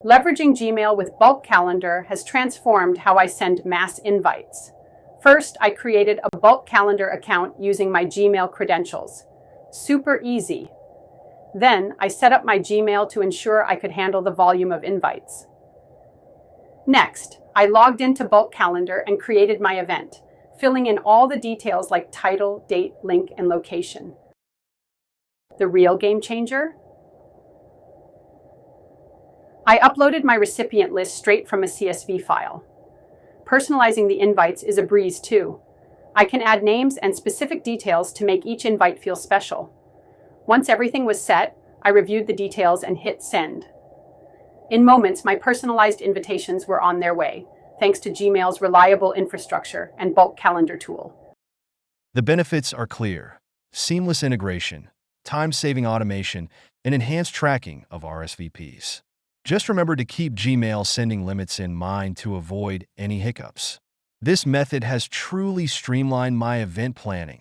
Leveraging Gmail with BulkCalendar has transformed how I send mass invites. First, I created a BulkCalendar account using my Gmail credentials. Super easy. Then, I set up my Gmail to ensure I could handle the volume of invites. Next, I logged into BulkCalendar and created my event, filling in all the details like title, date, link, and location. The real game changer? I uploaded my recipient list straight from a CSV file. Personalizing the invites is a breeze too. I can add names and specific details to make each invite feel special. Once everything was set, I reviewed the details and hit send. In moments, my personalized invitations were on their way, thanks to Gmail's reliable infrastructure and BulkCalendar tool. The benefits are clear: seamless integration, time-saving automation, and enhanced tracking of RSVPs. Just remember to keep Gmail sending limits in mind to avoid any hiccups. This method has truly streamlined my event planning,